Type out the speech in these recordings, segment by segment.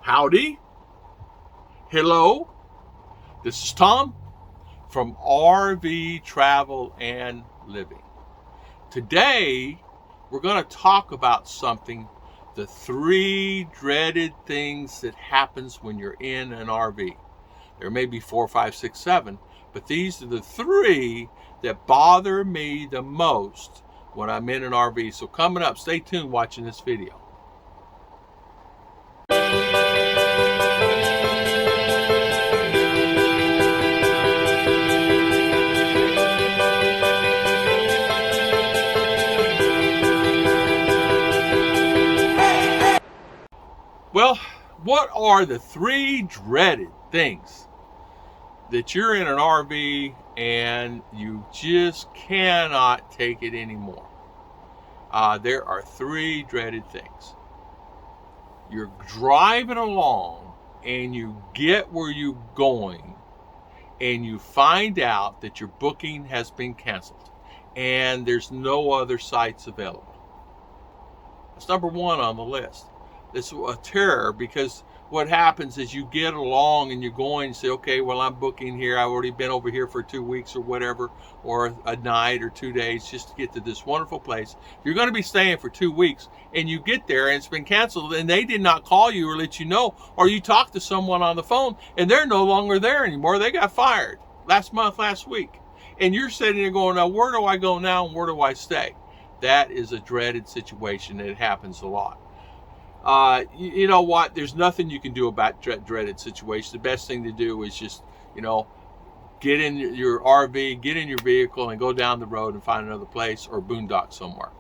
Howdy. Hello. This is Tom from RV Travel and Living. Today, we're going to talk about something, the 3 dreaded things that happens when you're in an RV. There may be 4, 5, 6, 7, but these are the 3 that bother me the most when I'm in an RV. So coming up, stay tuned watching this video. Well, what are the 3 dreaded things that you're in an RV and you just cannot take it anymore? There are 3 dreaded things. You're driving along and you get where you're going and you find out that your booking has been canceled and there's no other sites available. That's number 1 on the list. It's a terror, because what happens is you get along and you're going and say, okay, well, I'm booking here. I've already been over here for 2 weeks or whatever, or a night or 2 days just to get to this wonderful place. You're going to be staying for 2 weeks and you get there and it's been canceled and they did not call you or let you know, or you talk to someone on the phone and they're no longer there anymore. They got fired last week. And you're sitting there going, now, where do I go now and where do I stay? That is a dreaded situation. It happens a lot. You know what? There's nothing you can do about dreaded situations. The best thing to do is just, get in your RV, get in your vehicle, and go down the road and find another place or boondock somewhere.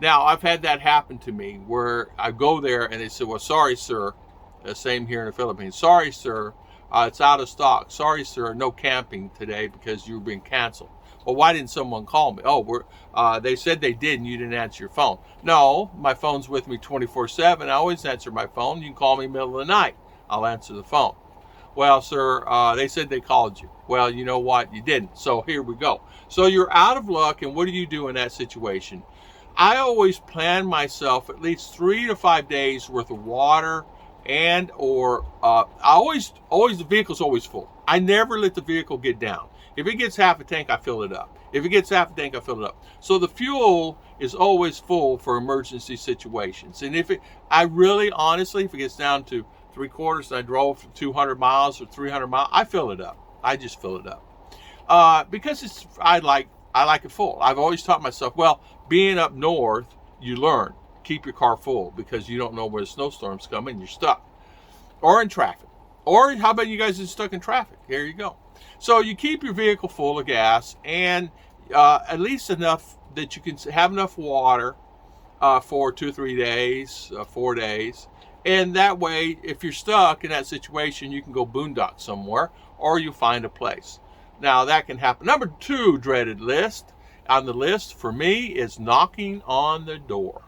Now, I've had that happen to me where I go there and they say, well, sorry, sir. Same here in the Philippines. Sorry, sir. It's out of stock. Sorry, sir. No camping today because you're being canceled. Well, why didn't someone call me? Oh, they said they did and you didn't answer your phone. No, my phone's with me 24/7. I always answer my phone. You can call me middle of the night. I'll answer the phone. Well, sir, they said they called you. Well, you know what? You didn't. So here we go. So you're out of luck, and what do you do in that situation? I always plan myself at least 3 to 5 days worth of water and or the vehicle's always full. I never let the vehicle get down. If it gets half a tank, I fill it up. If it gets half a tank, I fill it up. So the fuel is always full for emergency situations. And if it gets down to 3/4 and I drove 200 miles or 300 miles, I fill it up. I just fill it up. Because I like it full. I've always taught myself, well, being up north, you learn. Keep your car full because you don't know where the snowstorm's coming and you're stuck. Or in traffic. Or how about you guys are stuck in traffic? Here you go. So you keep your vehicle full of gas and at least enough that you can have enough water for 2 or 3 days, 4 days. And that way, if you're stuck in that situation, you can go boondock somewhere or you find a place. Now, that can happen. Number 2 dreaded list on the list for me is knocking on the door.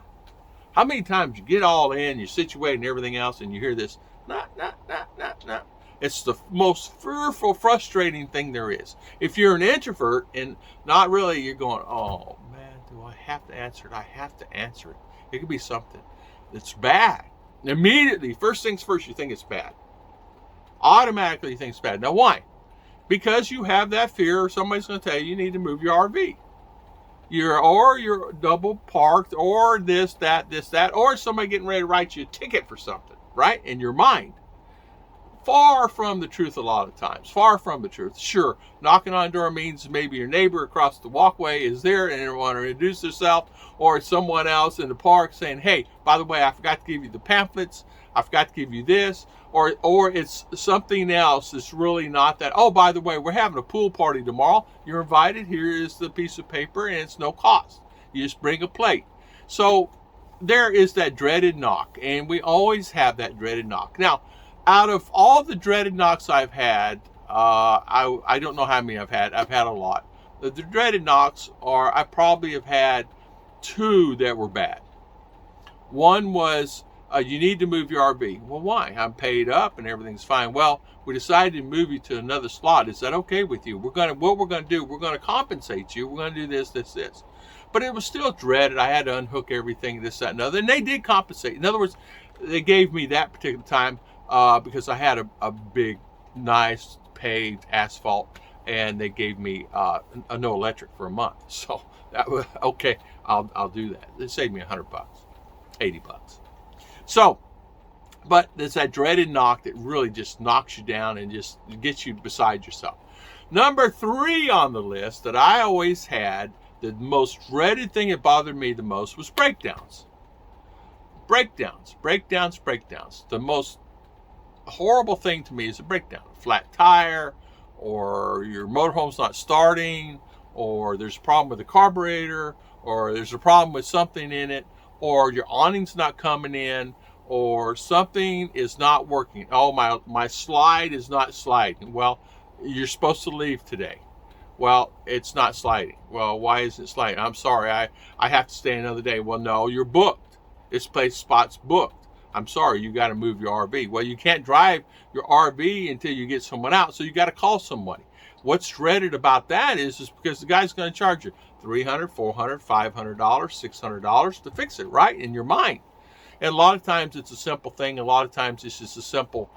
How many times you get all in, you're situated and everything else, and you hear this, knock, knock, knock, knock, knock. It's the most fearful, frustrating thing there is. If you're an introvert and not really, you're going, oh man, do I have to answer it? I have to answer it. It could be something that's bad. Immediately, first things first, you think it's bad. Automatically you think it's bad. Now why? Because you have that fear somebody's going to tell you you need to move your RV. You're double parked, or this, that, or somebody getting ready to write you a ticket for something, right? In your mind. Far from the truth a lot of times. Far from the truth. Sure, knocking on the door means maybe your neighbor across the walkway is there and they want to introduce themselves, or someone else in the park saying, hey, by the way, I forgot to give you the pamphlets. I forgot to give you this. Or it's something else that's really not that. Oh, by the way, we're having a pool party tomorrow. You're invited. Here is the piece of paper and it's no cost. You just bring a plate. So there is that dreaded knock, and we always have that dreaded knock. Now, out of all the dreaded knocks I've had, I don't know how many I've had. I've had a lot. The dreaded knocks I probably have had 2 that were bad. One was, you need to move your RV. Well, why? I'm paid up and everything's fine. Well, we decided to move you to another slot. Is that okay with you? What we're going to do, we're going to compensate you. We're going to do this. But it was still dreaded. I had to unhook everything, this, that, and other. And they did compensate. In other words, they gave me that particular time because I had a big, nice paved asphalt, and they gave me a no electric for a month. So that was okay. I'll do that. It saved me $100, $80. So, but there's that dreaded knock that really just knocks you down and just gets you beside yourself. Number 3 on the list that I always had, the most dreaded thing that bothered me the most was breakdowns. Breakdowns. The most horrible thing to me is a breakdown. A flat tire, or your motorhome's not starting, or there's a problem with the carburetor, or there's a problem with something in it, or your awning's not coming in, or something is not working. Oh, my slide is not sliding. Well, you're supposed to leave today. Well, it's not sliding. Well, why isn't it sliding? I'm sorry, I have to stay another day. Well, no, you're booked. This spot's booked. I'm sorry, you got to move your RV. Well, you can't drive your RV until you get someone out, so you got to call somebody. What's dreaded about that is because the guy's going to charge you $300, $400, $500, $600 to fix it, right, in your mind. And a lot of times it's a simple thing. A lot of times it's just a simple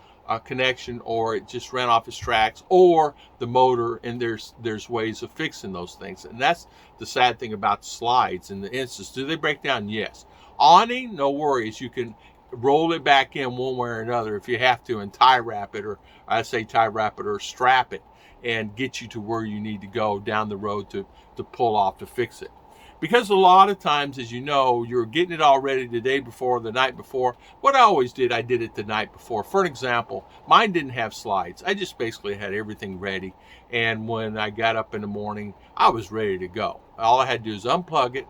connection, or it just ran off its tracks, or the motor, and there's ways of fixing those things. And that's the sad thing about slides in the instance. Do they break down? Yes. Awning, no worries. You can roll it back in one way or another if you have to, and tie wrap it, or strap it and get you to where you need to go down the road to pull off to fix it. Because a lot of times, as you know, you're getting it all ready the day before, the night before. What I always did, I did it the night before. For an example, mine didn't have slides. I just basically had everything ready. And when I got up in the morning, I was ready to go. All I had to do is unplug it,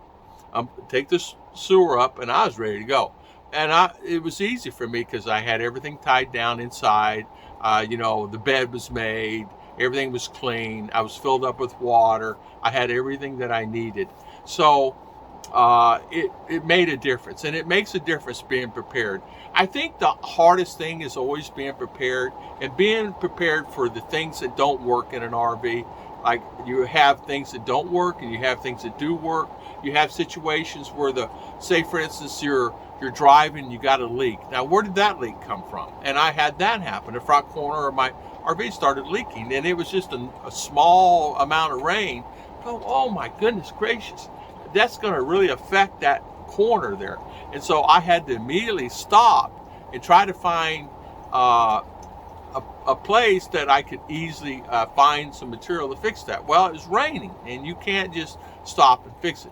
take the sewer up, and I was ready to go. And it was easy for me because I had everything tied down inside. The bed was made. Everything was clean. I was filled up with water. I had everything that I needed. So it made a difference, and it makes a difference being prepared. I think the hardest thing is always being prepared, and being prepared for the things that don't work in an RV. Like, you have things that don't work, and you have things that do work. You have situations where say for instance, you're driving, you got a leak. Now, where did that leak come from? And I had that happen. The front corner of my RV started leaking, and it was just a small amount of rain. Oh my goodness gracious. That's going to really affect that corner there. And so I had to immediately stop and try to find a place that I could easily find some material to fix that. Well, it was raining, and you can't just stop and fix it.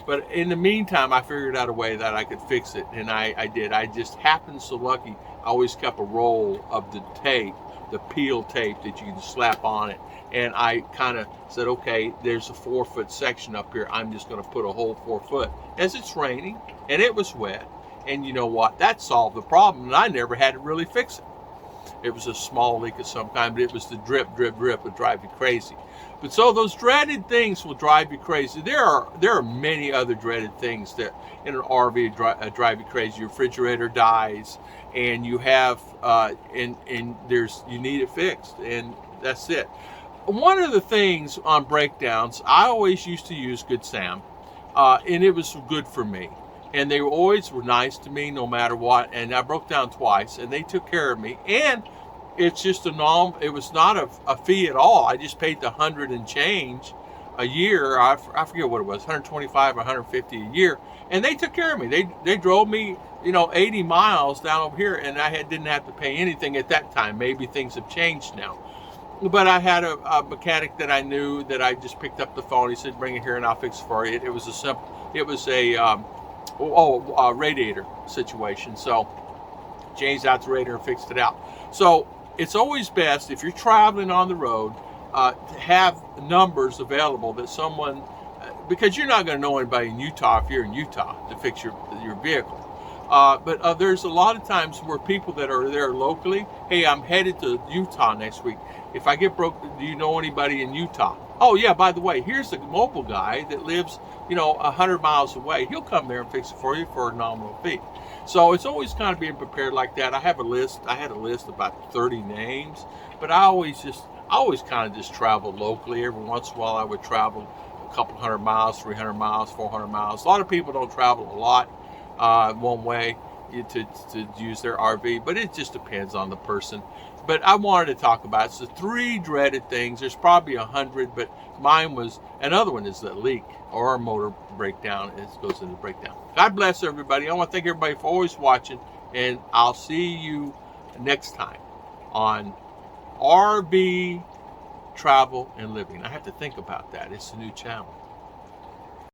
But in the meantime, I figured out a way that I could fix it, and I did. I just happened so lucky. I always kept a roll of the tape, the peel tape that you can slap on it. And I kind of said, okay, there's a 4-foot section up here. I'm just going to put a whole 4 foot. As it's raining, and it was wet. And you know what? That solved the problem, and I never had to really fix it. It was a small leak of some kind, but it was the drip would drive you crazy. But so those dreaded things will drive you crazy. There are many other dreaded things that in an RV drive you crazy. Your refrigerator dies, and you have you need it fixed, and that's it. One of the things on breakdowns, I always used to use Good Sam, and it was good for me. And they always were nice to me no matter what. And I broke down twice, and they took care of me. And it's just it was not a fee at all. I just paid the $100 and change a year. I forget what it was, 125 or 150 a year. And they took care of me. They drove me, 80 miles down over here, and I didn't have to pay anything at that time. Maybe things have changed now. But I had a mechanic that I knew that I just picked up the phone. He said, "Bring it here and I'll fix it for you." It was a radiator situation. So changed out the radiator and fixed it out. So it's always best if you're traveling on the road to have numbers available that someone, because you're not going to know anybody in Utah if you're in Utah to fix your vehicle. But there's a lot of times where people that are there locally, hey, I'm headed to Utah next week. If I get broke, do you know anybody in Utah? Oh yeah, by the way, here's the mobile guy that lives, 100 miles away. He'll come there and fix it for you for a nominal fee. So it's always kind of being prepared like that. I had a list of about 30 names, but I always kind of just traveled locally. Every once in a while I would travel a couple 100 miles, 300 miles, 400 miles. A lot of people don't travel a lot one way. to use their RV, but it just depends on the person. But I wanted to talk about the 3 dreaded things. There's probably 100, but mine was, another one is the leak or a motor breakdown. It goes into breakdown. God bless everybody. I want to thank everybody for always watching, and I'll see you next time on RV Travel and Living. I have to think about that. It's a new channel.